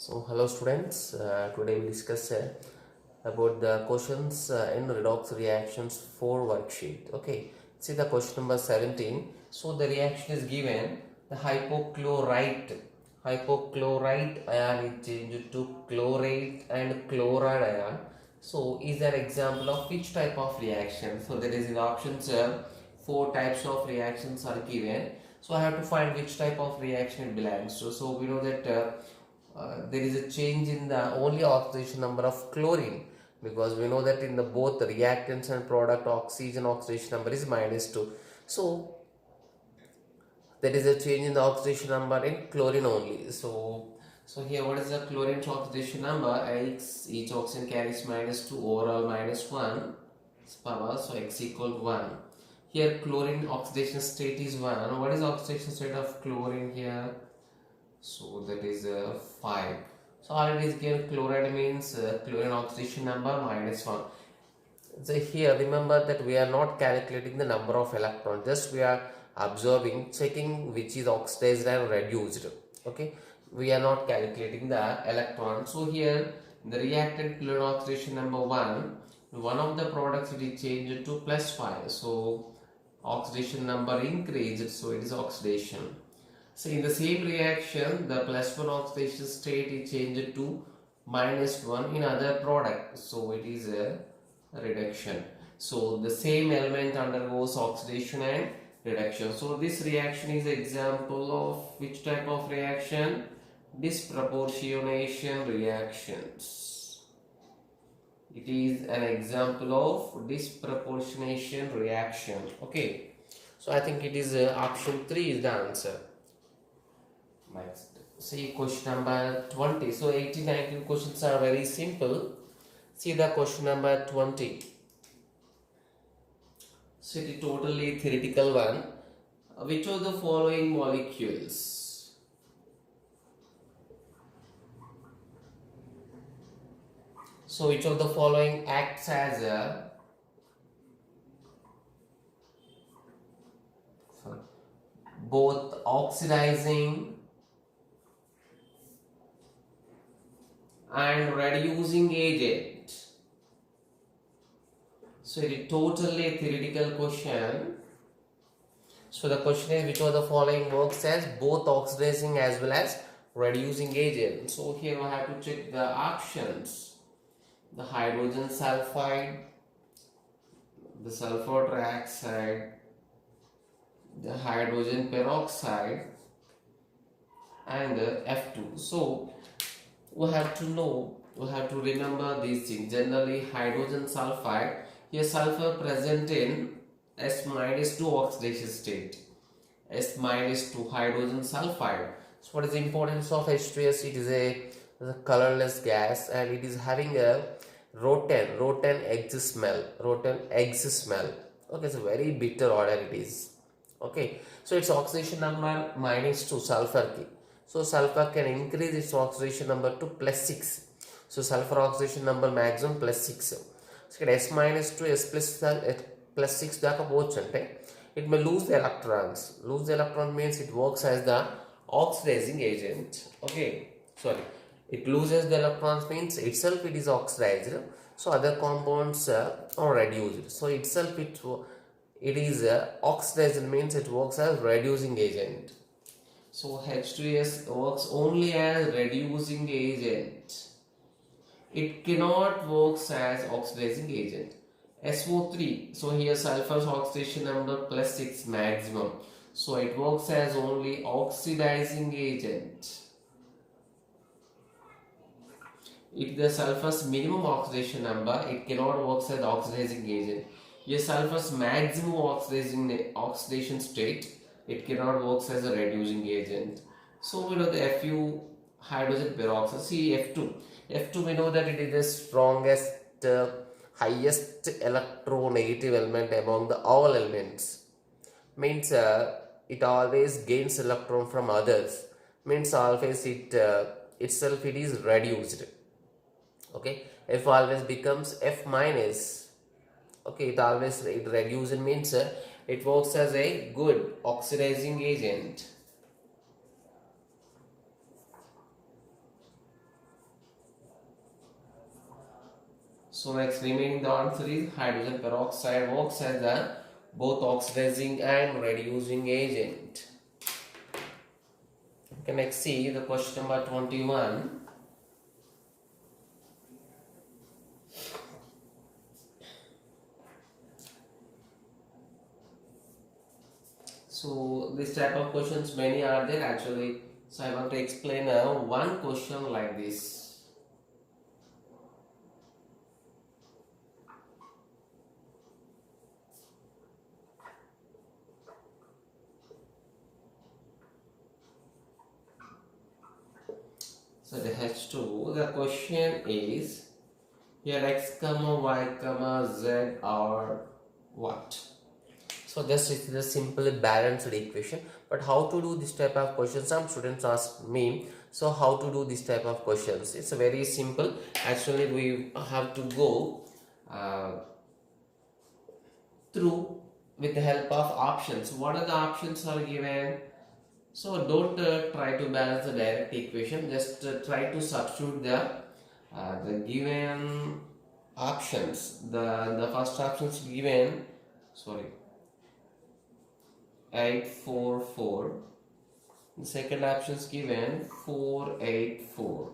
So hello students, today we discuss about the questions in redox reactions 4 worksheet. Okay, see the question number 17. So the reaction is given, the hypochlorite ion is changed to chlorate and chloride ion. So is an example of which type of reaction? So there is in options 4 types of reactions are given. So I have to find which type of reaction it belongs to. So we know that there is a change in the only oxidation number of chlorine, because we know that in the both the reactants and product oxygen oxidation number is -2. So there is a change in the oxidation number in chlorine only. So here what is the chlorine oxidation number? X, each oxygen carries -2, overall -1 power, so X equal 1. Here chlorine oxidation state is 1. What is oxidation state of chlorine here? So that is 5. So already is given chloride means chlorine oxidation number -1. So here remember that we are not calculating the number of electrons, just we are observing, checking which is oxidized and reduced. Okay, we are not calculating the electron. So here the reactant chlorine oxidation number 1 of the products it is changed to +5. So oxidation number increased, so it is oxidation. So in the same reaction, the +1 oxidation state is changed to -1 in other product. So it is a reduction. So the same element undergoes oxidation and reduction. So this reaction is an example of which type of reaction? Disproportionation reactions. It is an example of disproportionation reaction. Okay. So I think it is option 3 is the answer. Next, see question number 20. So 18, 19 questions are very simple. See the question number 20. So it is totally theoretical one. Which of the following molecules? So which of the following acts as a both oxidizing and reducing agent? So it is totally theoretical question. So the question is which of the following works as both oxidizing as well as reducing agent? So here we have to check the options. The hydrogen sulfide, the sulfur trioxide, the hydrogen peroxide, and the F2. So we have to know, we have to remember these things. Generally hydrogen sulfide, here sulfur present in S-2 oxidation state, S-2 hydrogen sulfide. So what is the importance of H2S? It is a colorless gas and it is having a rotten egg smell. Okay, it's a very bitter odor it is. Okay, so its oxidation number -2 sulfur key. So sulfur can increase its oxidation number to +6. So sulfur oxidation number maximum +6. So S-2 S+6 దాకా పోవచ్చు అంటే it may lose the electrons. Lose the electron means it works as the oxidizing agent. Okay, sorry, it loses the electrons means itself it is oxidized. So other compounds are reduced. So itself it is oxidized means it works as reducing agent. So H2S works only as reducing agent. It cannot work as oxidizing agent. SO3, so here sulfur's oxidation number +6 maximum. So it works as only oxidizing agent. If the sulfur's minimum oxidation number, it cannot work as oxidizing agent. Here sulfur's maximum oxidation state, it cannot work as a reducing agent. So we know the Fu hydrogen peroxide. See F2 we know that it is the strongest highest electronegative element among the all elements. Means it always gains electron from others. Means always it itself it is reduced. Okay, F always becomes F minus. Okay, it reduces means it works as a good oxidizing agent. So next remaining the answer is hydrogen peroxide works as a both oxidizing and reducing agent. Okay, next see the question number 21. So this type of questions many are there actually. So I want to explain one question like this. So the H2, the question is here x comma y comma z are what? So this is a simple balanced equation. But how to do this type of questions? Some students ask me, so how to do this type of questions? It's very simple. Actually, we have to go through with the help of options. What are the options are given? So don't try to balance the direct equation. Just try to substitute the given options. The first option is given. Sorry. 844. The second option is given 484.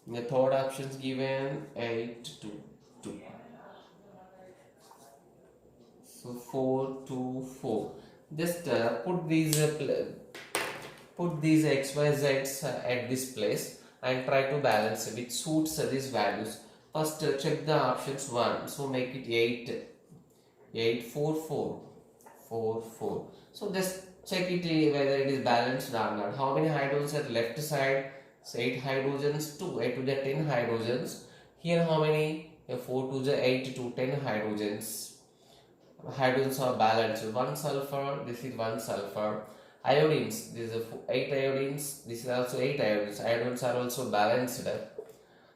The third option is given 822. So 424. Just put these x, y, z at this place and try to balance which suits these values. First check the options 1. So make it 844. 4. So just check it whether it is balanced or not. How many hydrogens at left side? So 8 hydrogens, 2, 8 to the 10 hydrogens. Here how many? 4 to the 8 to 10 hydrogens. Hydrogens are balanced. 1 sulfur, this is 1 sulfur. Iodines, this is 8 iodines, this is also 8 iodines. Iodines are also balanced.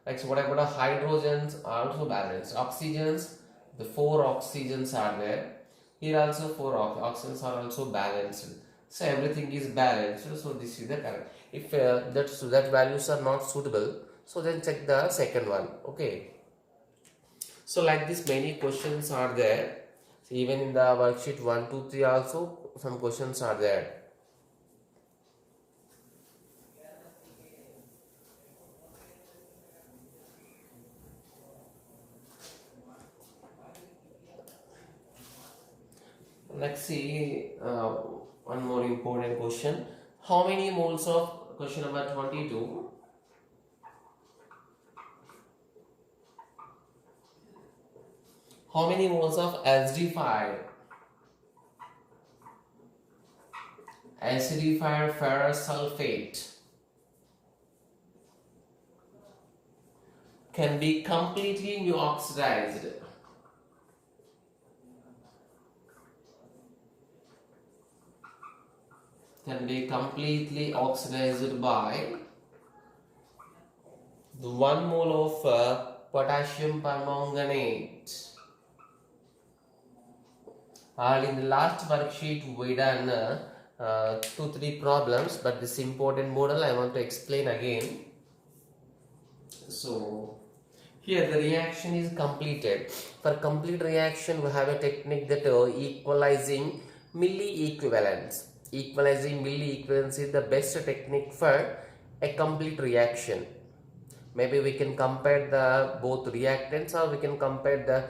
Like so what about the hydrogens are also balanced. Oxygens, the 4 oxygens are there. Here also 4 oxygens are also balanced. So everything is balanced. So this is the correct. If that values are not suitable, so then check the second one. Okay. So like this many questions are there. So even in the worksheet 1, 2, 3 also some questions are there. Let's see one more important question. How many moles of question number 22? How many moles of acidified ferrous sulfate can be completely new oxidized? Can be completely oxidized by the 1 mole of potassium permanganate. And in the last worksheet we done 2-3 problems, but this important model I want to explain again. So here the reaction is completed. For complete reaction we have a technique that equalizing milli equivalence. Equalizing milli equivalence is the best technique for a complete reaction. Maybe we can compare the both reactants, or we can compare the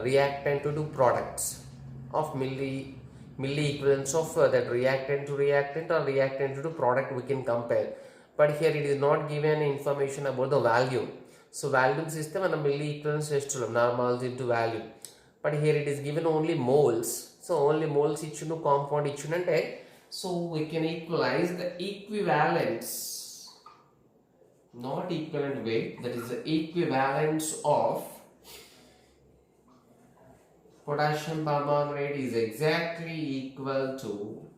reactant to products of milli equivalence of that reactant to reactant or reactant to product we can compare. But here it is not given information about the volume. So volume system and milli equivalence system normals into value. But here it is given only moles. So only moles ichunu compound ichunante. So we can equalize the equivalence, not equivalent weight, that is the equivalence of potassium permanganate is exactly equal to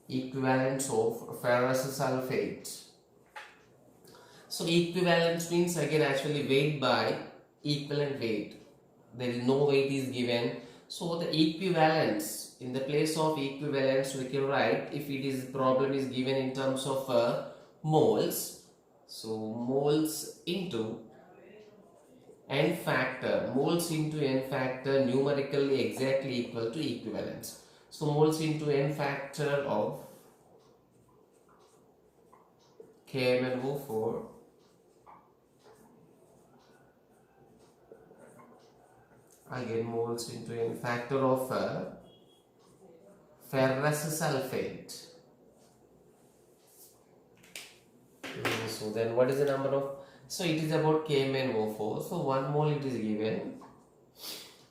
equivalence of ferrous sulfate. So equivalence means again actually weight by equivalent weight. There is no weight is given. So the equivalence, in the place of equivalence we can write, if it is problem is given in terms of moles, So moles into n factor, moles into n factor numerically exactly equal to equivalence. So moles into n factor of KMnO4 again moles into n factor of ferrous sulfate. So then what is the number of, so it is about KMnO4, so 1 mole it is given.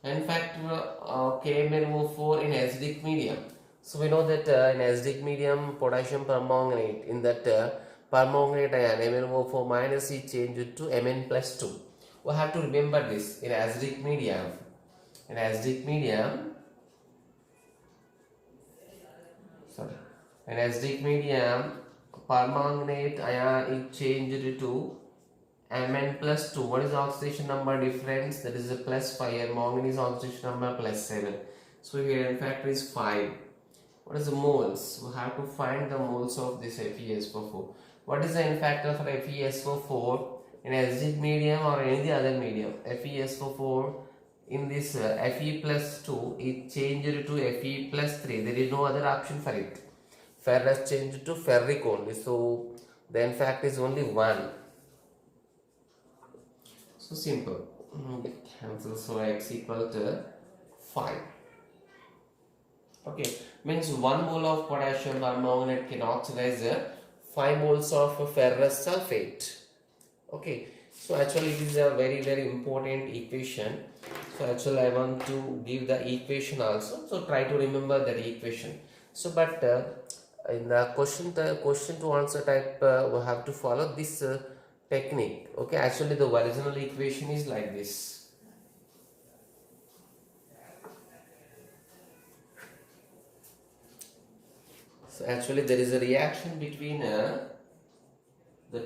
In fact, KMnO4 in acidic medium. So we know that in acidic medium, potassium permanganate, in that permanganate ion MnO4 minus is changed to Mn plus 2. We have to remember this in acidic medium. In acidic medium, sorry, in acidic medium, permanganate ion is changed to Mn plus 2. What is the oxidation number difference? That is a plus 5 and manganese oxidation number plus 7. So here in fact is 5. What is the moles? We have to find the moles of this FeSO4. What is the N factor for FeSO4 in acidic medium or any other medium? FeSO4 in this Fe plus 2 is changed to Fe plus 3. There is no other option for it. Ferrous changed to ferric only. So the N factor is only 1. So simple. Cancel. So x equal to 5. Okay, means 1 mole of potassium permanganate can oxidize 5 moles of ferrous sulfate. Okay, so actually it is a very important equation. So actually I want to give the equation also. So try to remember that equation. So but in the question to answer type we have to follow this technique. Okay, actually the original equation is like this. So actually there is a reaction between the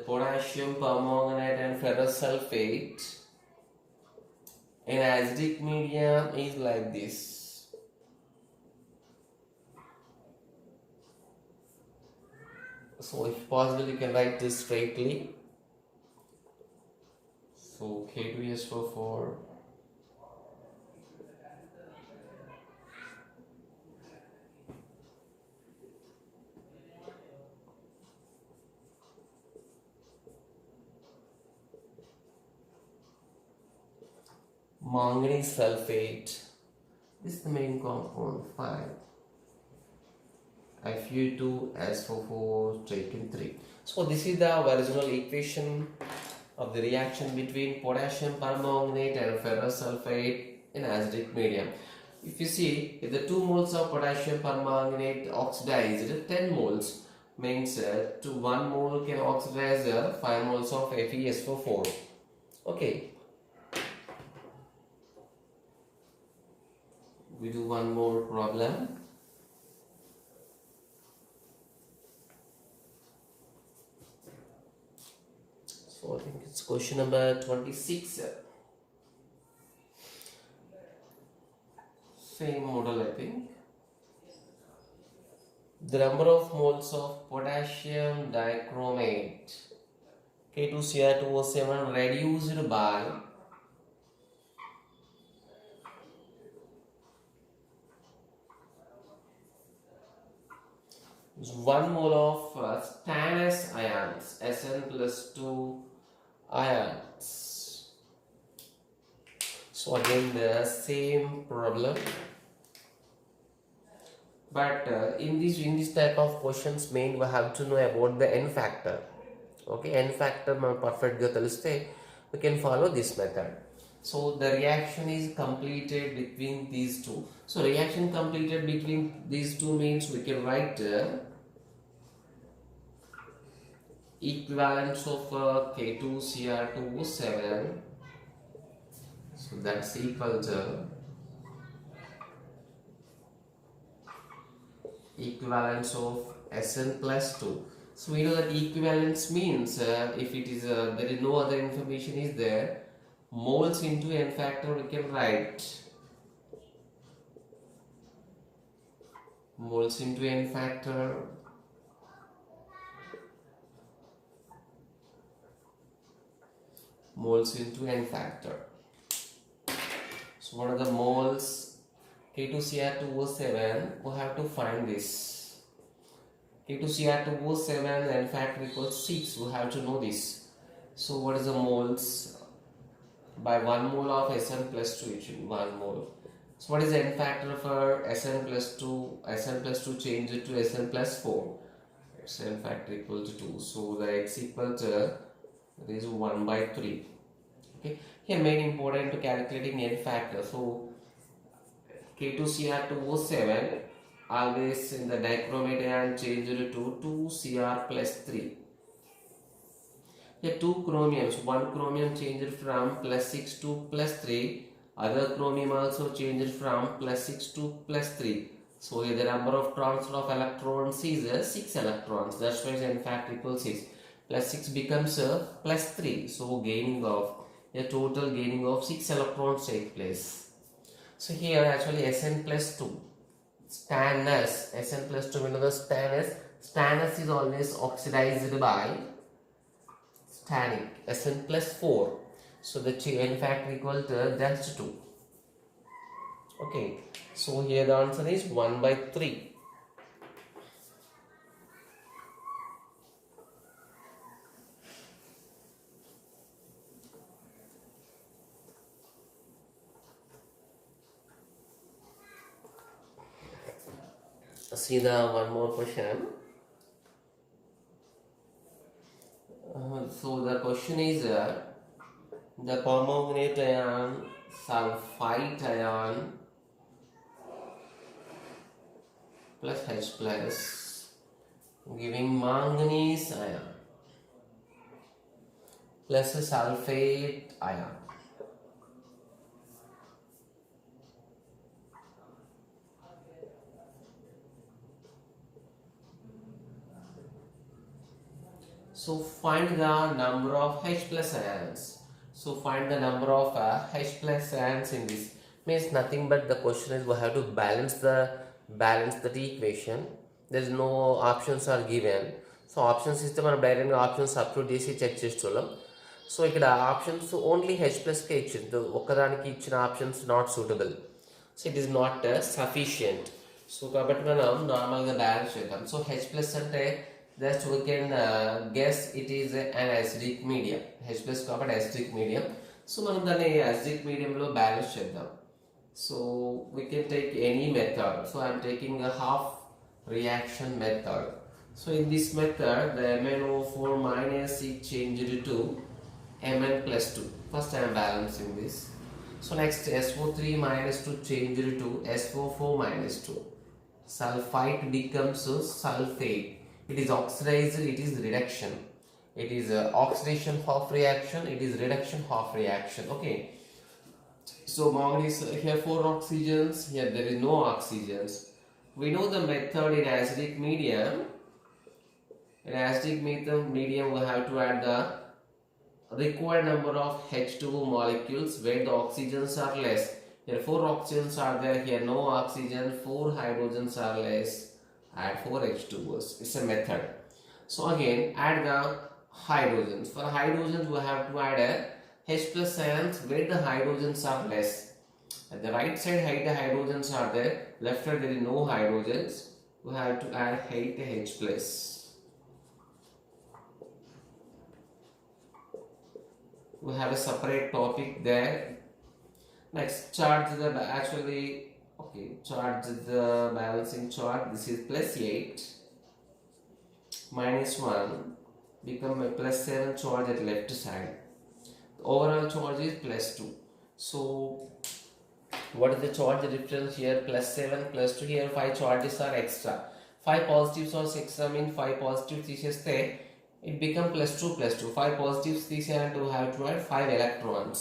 potassium permanganate and ferrous sulfate in acidic medium is like this. So if possible you can write this straightly. So K2SO4 manganese sulfate, this is the main compound 5 Fu2SO4 taken 3. So this is the original equation of the reaction between potassium permanganate and ferrous sulfate in acidic medium. If you see, if the 2 moles of potassium permanganate oxidized, 10 moles means to 1 mole can oxidize 5 moles of FeSO4. Okay. We do one more problem. So I think it's question number 26. Same model I think. The number of moles of potassium dichromate K2Cr2O7 reduced by 1 mole of stannous ions, Sn plus 2 ions. So again the same problem, but in this type of questions main we have to know about the N factor. Okay, N factor perfect ga teliste we can follow this method. So the reaction is completed between these two. So reaction completed between these two means we can write equivalence of K2Cr2O7. So that's equal to equivalence of Sn plus 2. So we know that equivalence means if it is there is no other information is there, moles into N factor we can write moles into N factor moles into n factor. So what are the moles? K2Cr2O7, we have to find this. K2Cr2O7 n factor equals 6, we have to know this. So what is the moles? By 1 mole of Sn plus 2, it should be 1 mole. So what is the n factor for Sn plus 2? Sn plus 2 change it to Sn plus 4. Sn factor equal to 2. So the x equal to this 1 by 3. Okay. Here main important to calculating n factor. So K2Cr2O7 always in the dichromatin change it to 2Cr plus 3. Here 2 chromiums, one chromium changed from plus 6 to plus 3, other chromium also changed from plus 6 to plus 3. So here the number of transfer of electrons is 6 electrons, that's why n factor equals 6. Plus 6 becomes plus 3, so gaining of a total gaining of 6 electrons take place. So here actually Sn plus 2, stannous, Sn plus 2 we know the stannous is always oxidized by tannic, Sn plus 4. So the n factor equal to just 2. Okay, so here the answer is 1 by 3. See the one more question. So the question is the permanganate ion, sulfite ion plus H plus giving manganese ion plus a sulfate ion. So find the number of H plus ions. So find the number of H plus ions in this. Means nothing but the question is we have to balance the equation. There is no options are given. So option system or direct options up to DC check చేస్తున్నాం. So ఇక్కడ options only H plus కే ఇచ్చింది. ఒక్కదానికి ఇచ్చిన options not suitable. So it is not sufficient. So కాబట్టి మనం నార్మల్గా balance చేద్దాం. So H plus అంటే just we can guess it is an acidic medium. H plus కాబట్టి acidic medium. So మనం దాన్ని acidic medium లో బ్యాలెన్స్ చేద్దాం. So we can take any method. So I am taking a half reaction method. So in this method the MnO4 minus is changed to Mn plus 2. First I am balancing this. So next SO3 minus 2 changed to SO4 minus 2. Sulfite becomes sulfate. It is oxidized, it is reduction. It is oxidation half reaction, it is reduction half reaction. Okay. So manganese here 4 oxygens, here there is no oxygens. We know the method in acidic medium. In acidic medium we have to add the required number of H2O molecules where the oxygens are less. Here 4 oxygens are there, here no oxygen, 4 hydrogens are less. Add 4 H2Os. It's a method. So again add the hydrogens. For hydrogens we have to add a H plus ions where the hydrogens are less. At the right side the hydrogens are there, left side there is no hydrogens. We have to add 8 H plus. We have a separate topic there. Next charge the charge the balancing charge. This is plus 8 minus 1 become a plus 7 charge at left side. The overall charge is plus 2. So what is the charge difference here? Plus 7 plus 2. Here 5 charges are extra. 5 positives are extra means 5 positives తీసేస్తే it become plus 2 plus 2. 5 positives తీసేయాలంటే we have to add 5 electrons.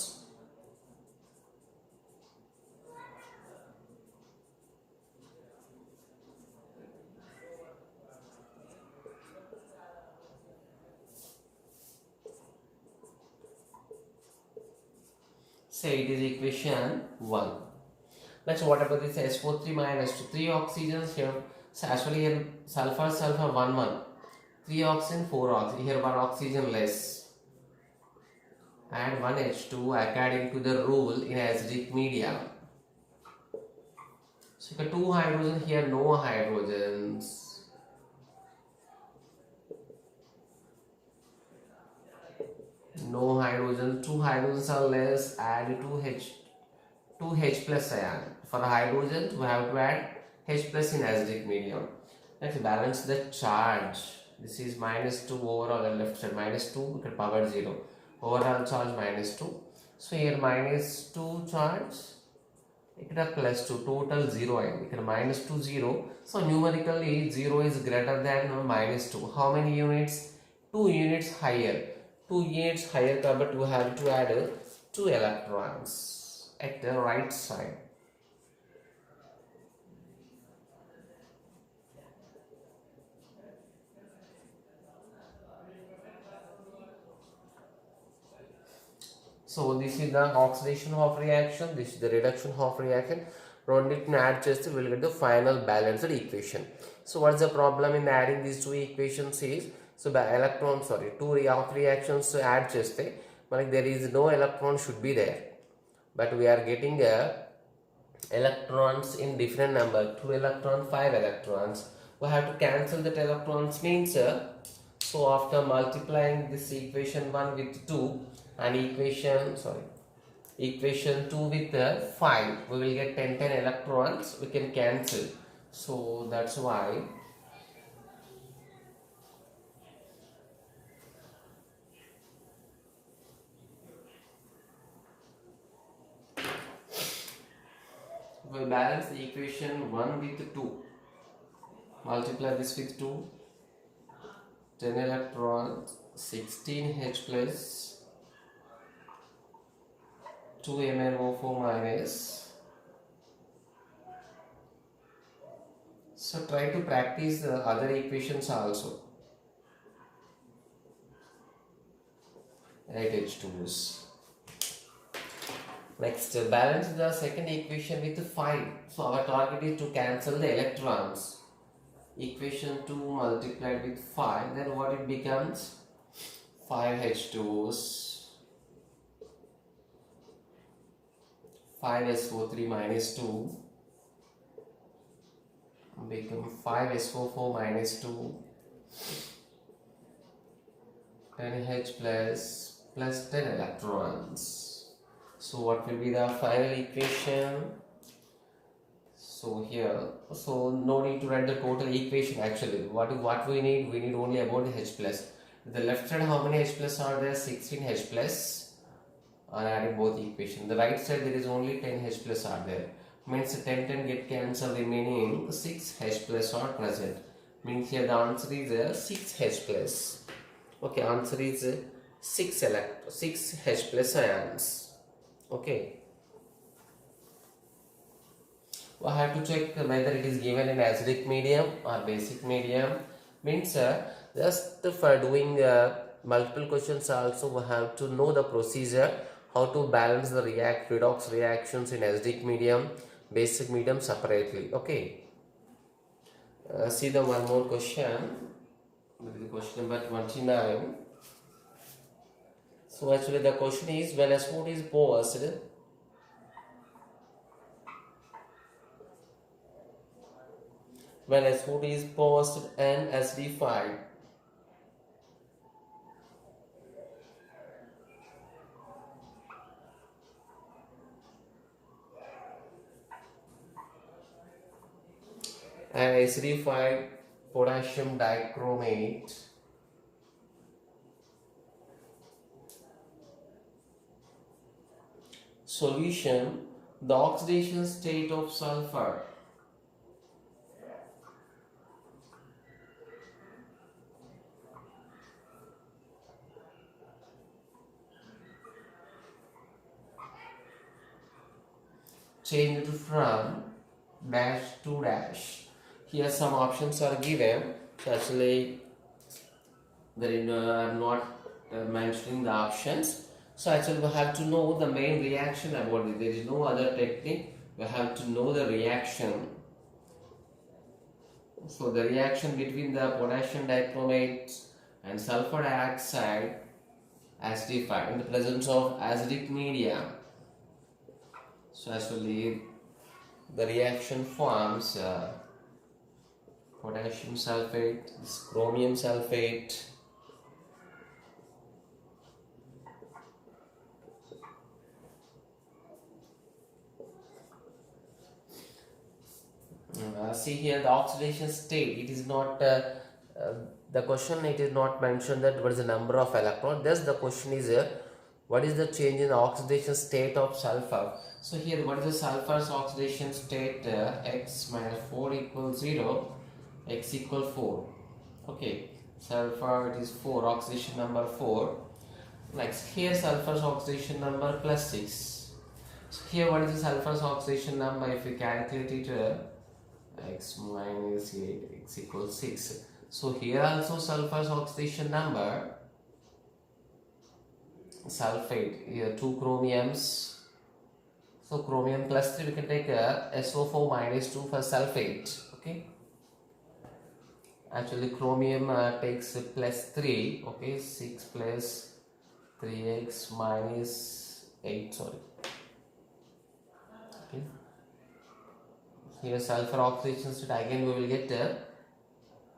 Say it is equation 1. Next what about this SO3 minus 2? 3 oxygens here. So actually here sulfur 1 1. 3 oxygen 4 oxygen. Here 1 oxygen less. and one H2 according to the rule in acidic medium. So you got two hydrogens here, no hydrogens. No hydrogen, two hydrogens are less, add 2H plus ion. For hydrogen, we have to add H plus in acidic medium. Let's balance the charge. This is -2 overall and left side -2 because power 0. Overall charge -2. So here -2 charge, ఇక్కడ +2, total 0 అయింది. ఇక్కడ -2 0. So numerically 0 is greater than -2. How many units? 2 units higher. 2 units higher కాబట్టి we have to add 2 electrons at the right side. So this is the oxidation of reaction, this is the reduction of reaction. రెండింటిని add చేస్తే we'll get the final balanced equation. So what's the problem in adding these two equations is, so the electron, two reactions add చేస్తే మనకి there is no electron should be there, but we are getting electrons in different number, 2 electrons, 5 electrons. We have to cancel that electrons means so after multiplying this equation 1 with 2 and equation 2 with 5, we will get 10 electrons, we can cancel. So that's why we balance the equation 1 with 2, multiply this with 2, 10 electrons, 16H plus 2 MnO4 minus. So try to practice the other equations also. 8 H2s. Next, balance the second equation with 5. So our target is to cancel the electrons. Equation 2 multiplied with 5, then what it becomes? 5 H2s, 5 SO3 minus 2 become 5 SO4 minus 2, 10H plus 10 electrons. So what will be the final equation? So here, so no need to write the total equation actually. What we need only about the H plus. The left side, how many H plus are there? 16 H plus are adding both equation. The right side there is only 10 H plus are there. Means 10 get cancelled, remaining 6 H plus are present. Means here the answer is 6 H plus. Okay, answer is 6 H plus ions. Okay. We have to check whether it is given in acidic medium or basic medium. Means just for doing multiple questions also we have to know the procedure, how to balance the redox reactions in acidic medium, basic medium separately. Okay. See the one more question. This is question number 29. So actually the question is, when a sport is posed, and acidified, and acidified potassium dichromate solution, the oxidation state of sulfur changed from dash to dash. Here some options are given. So actually I'm not mentioning the options. So actually we have to know the main reaction about it. There is no other technique. We have to know the reaction. So the reaction between the potassium dichromate and sulfur dioxide acidified in the presence of acidic medium. So actually the reaction forms potassium sulfate, this chromium sulfate, see here the oxidation state. It is not the question. It is not mentioned that what is the number of electrons. Thus the question is what is the change in the oxidation state of sulfur. So here what is the sulfur's oxidation state? X minus 4 equals 0, X equal 4. Okay, sulfur it is 4, oxidation number 4. Next here sulfur's oxidation number plus 6. So here what is the sulfur's oxidation number? If we calculate it x minus 8, x equals 6. So here also sulfur's oxidation number, sulfate, here 2 chromiums. So chromium plus 3, we can take SO4 minus 2 for sulfate. Okay. Actually chromium takes plus 3. Okay, 6 plus 3x minus 8. Sorry. Okay. Here sulfur oxidation state again we will get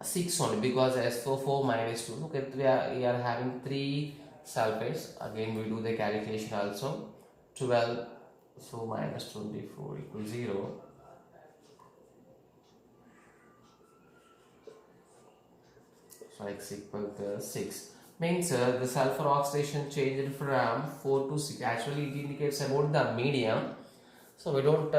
6 only because SO4 minus 2. Okay, we are having 3 sulfates. Again we do the calculation also. 12, so minus 24 equals 0. So x equal to 6. Means the sulfur oxidation changed from 4 to 6. Actually it indicates about the medium. So we don't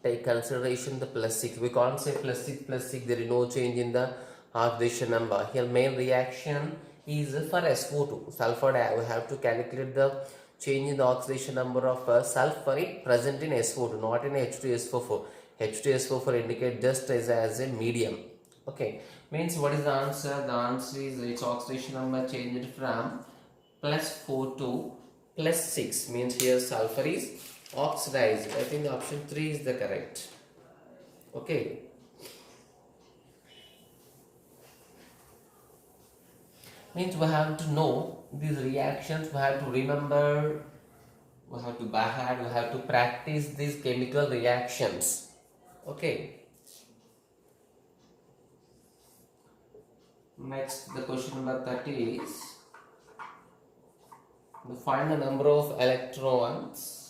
take consideration the plus 6. We can't say plus 6 plus 6. There is no change in the oxidation number. Here main reaction is for SO2. Sulfur, we have to calculate the change in the oxidation number of sulfur present in SO2, not in H2SO4. H2SO4 indicate just as a medium. Okay, means what is the answer? The answer is its oxidation number changed from plus 4 to plus 6. Means here sulfur is oxidized. I think the option 3 is the correct. Okay. Means we have to know these reactions, we have to remember, we have to by heart, we have to practice these chemical reactions. Okay. Next, the question number 30 is to find the number of electrons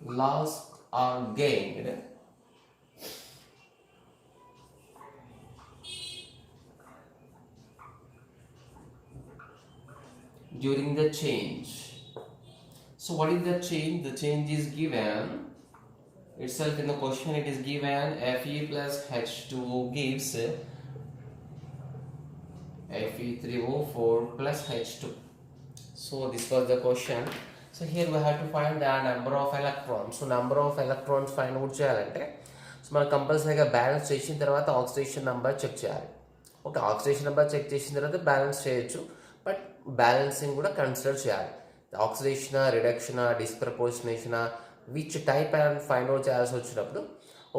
lost or gained during the change. So what is the change? The change is given itself in the question. It is given Fe plus H2O gives Fe3O4 plus H2. So this was the question. So here we have to find the number of electrons. So number of electrons find out cheyalante, so మనం కంపల్సరీగా balance చేసిన తర్వాత oxidation number check చేయాలి. Okay, oxidation number check చేసిన తర్వాత balance చేయొచ్చు, but balancing కూడా consider చేయాలి. ఆక్సిడేషనా, రిడక్షనా, డిస్ప్రపోర్షనేషనా, which type and find out చేయాల్సి వచ్చినప్పుడు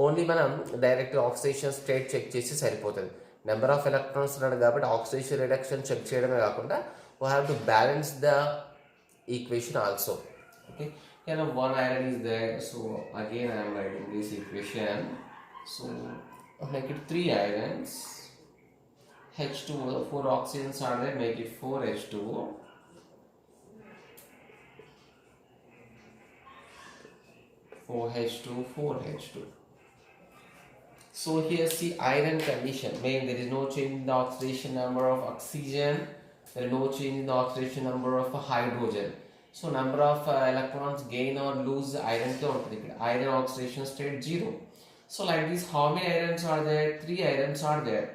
ఓన్లీ మనం డైరెక్ట్ ఆక్సిడేషన్ స్టేట్ చెక్ చేసి సరిపోతుంది. నెంబర్ ఆఫ్ ఎలక్ట్రాన్స్ ఉన్నాడు కాబట్టి ఆక్సిడేషన్ రిడక్షన్ చెక్ చేయడమే కాకుండా we have to balance the equation also. Okay, here one iron is there, so again I am writing this equation. So make it 3 irons, H2O, 4 oxygens are there, make it 4 H2O, 4 H2, 4 H2. So here see iron condition, meaning there is no change in the oxidation number of oxygen, there is no change in the oxidation number of hydrogen. So number of electrons gain or lose iron ke untadi. Iron oxidation state 0. So like this, how many irons are there? 3 irons are there.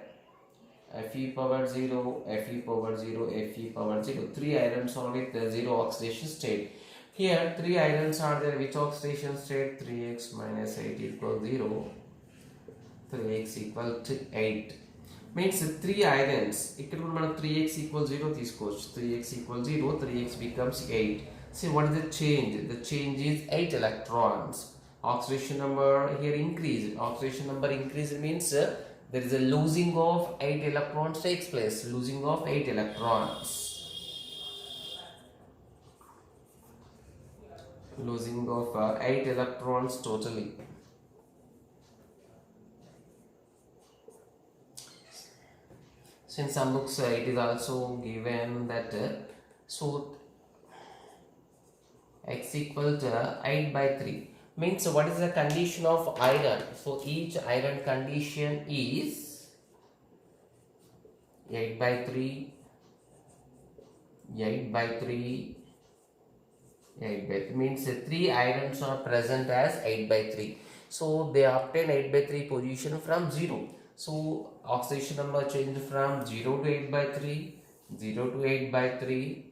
Fe power 0, Fe power 0, Fe power 0. 3 irons are with the 0 oxidation state. Here 3 irons are there. Which oxidation state? 3x minus 8 equals 0. 3x equal to 8. Means 3 irons. ఇక్కడ కూడా మనం 3x equals 0 తీసుకోవచ్చు. 3x equals 0, 3x becomes 8. See what is the change? The change is 8 electrons. Oxidation number here increased. Oxidation number increased means there is a losing of 8 electrons takes place. Losing of 8 electrons. Losing of 8 electrons totally. So in some books it is also given that so x equal to 8 by 3 means what is the condition of iron? So each iron condition is 8 by 3, 8 by 3, 8 by 3 means 3 irons are present as 8 by 3. So they obtain 8 by 3 position from 0. So oxidation number changed from 0 to 8 by 3, 0 to 8 by 3,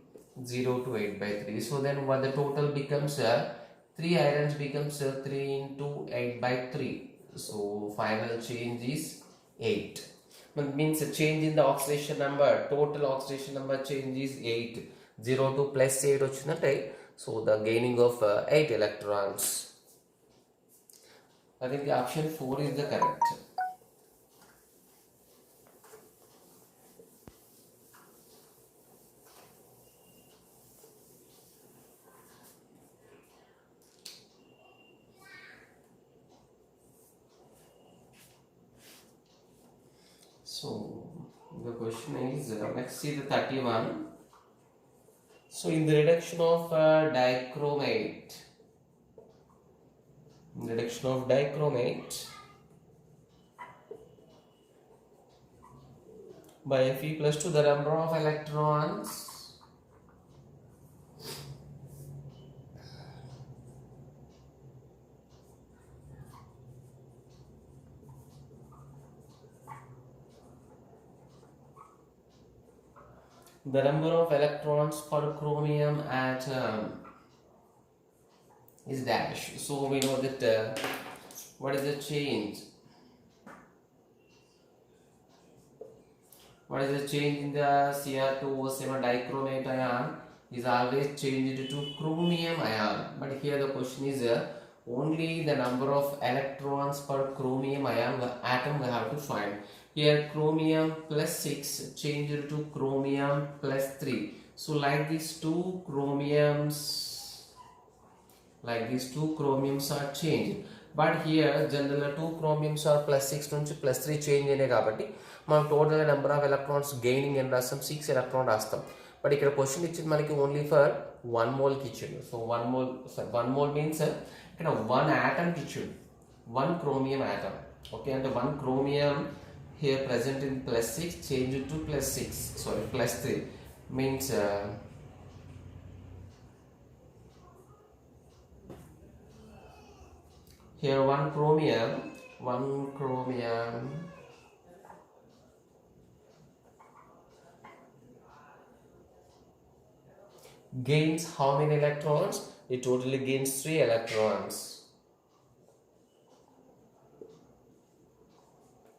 0 to 8 by 3. So then what the total becomes 3 irons becomes 3 into 8 by 3. So final change is 8. That means a change in the oxidation number, total oxidation number change is 8. 0 to plus 8 వచ్చినట్టే. So the gaining of 8 electrons. I think the option 4 is the correct. So the question is let's see the 31. So in the reduction of dichromate, by Fe plus 2, the number of electrons per chromium atom is dash. So we know that what is the change? What is the change in the Cr2O7 dichromate ion is always changed to chromium ion. But here the question is only the number of electrons per chromium ion atom we have to find. Here chromium plus 6 changed to chromium plus 3. So like these two chromiums are changed. But here generally 2 chromiums are plus 6 నుంచి plus 3 change అయినాయి కాబట్టి మనం total number of electrons gaining అని రాస్తాం 6 electron రాస్తాం. But ఇక్కడ question ఇచ్చింది మనకి ఓన్లీ ఫర్ 1 మోల్ కి ఇచ్చిండు. సో 1 మోల్ మీన్స్ ఇక్కడ 1 atom కి ఇచ్చిండు, 1 chromium atom. ఓకే, అంటే 1 chromium here present in plus 6 change to plus 3 means here 1 chromium gains how many electrons? It totally gains 3 electrons.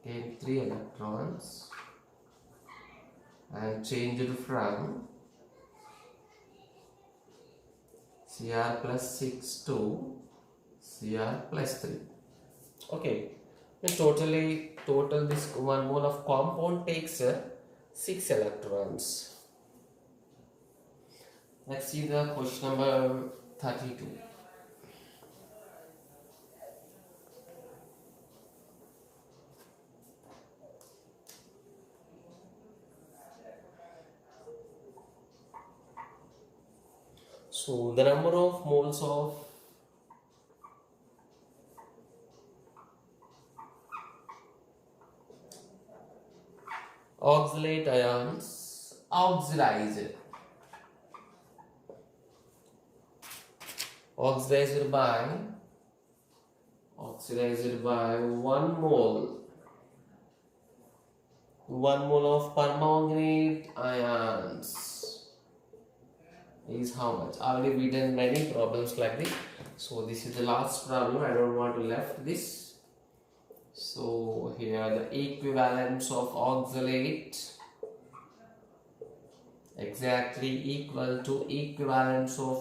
Gain 3 electrons and changed from Cr plus 6 to Cr plus 3. Okay, and total this 1 mole of compound takes 6 electrons. Let's see the question number 32. So the number of moles of oxalate ions oxidized by 1 mole of permanganate ions is how much? Already we done many problems like this, so this is the last problem. I don't want to left this. So here the equivalence of oxalate exactly equal to equivalence of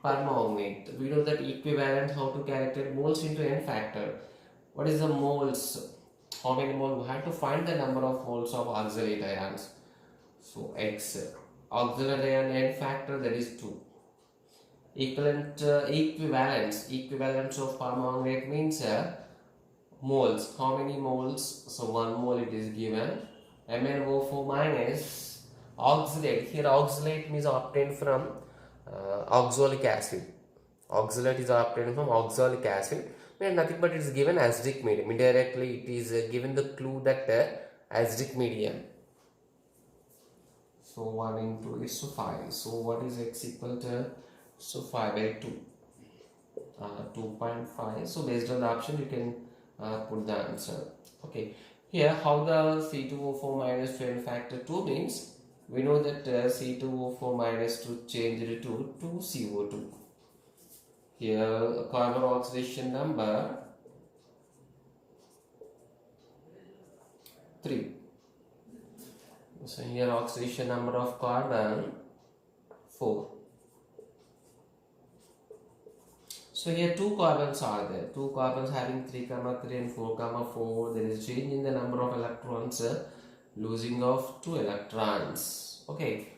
permanganate. We know that equivalent, how to calculate moles into n factor. What is the moles? How many moles? We have to find the number of moles of oxalate ions. So X auxiliary ion n factor, that is 2. Equivalence of permanganate means moles. How many moles? So 1 mole it is given. MnO4 minus oxalate. Here oxalate means obtained from oxalic acid. Oxalate is obtained from oxalic acid. And nothing but it is given acidic medium. Indirectly it is given the clue that acidic medium. So 1 into is to 5. So what is X equal to? So 5 by 2. 2.5. So based on the option you can put the answer. Okay. Here how the C2O4 minus 2 n factor 2 means, we know that C2O4 minus 2 changed to 2CO2. Here carbon oxidation number 3. So here oxidation number of carbon 4. So here 2 carbons are there. 2 carbons having 3, 3 and 4, 4. There is change in the number of electrons, losing of 2 electrons. Okay.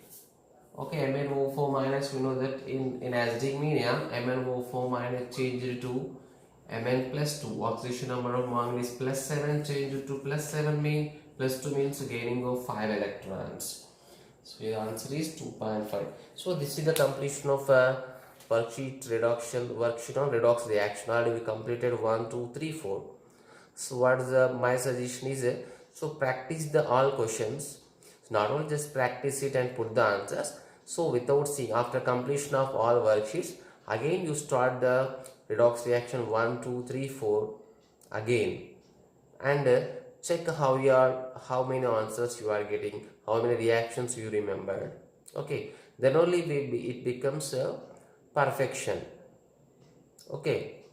Okay, MnO4 minus, we know that in acidic medium, MnO4 minus changed to Mn plus 2. Oxidation number of manganese plus 7 changed to plus 7 mean plus 2 means gaining of 5 electrons. So the answer is 2.5. So this is the completion of worksheet reduction worksheet on redox reaction. Already we completed 1, 2, 3, 4. So what is my suggestion is so practice the all questions. So not only just practice it and put the answers. So without seeing, after completion of all worksheets, again you start the redox reaction 1, 2, 3, 4 again, and check how many answers you are getting, how many reactions you remembered. Okay, then only it becomes perfection. Okay.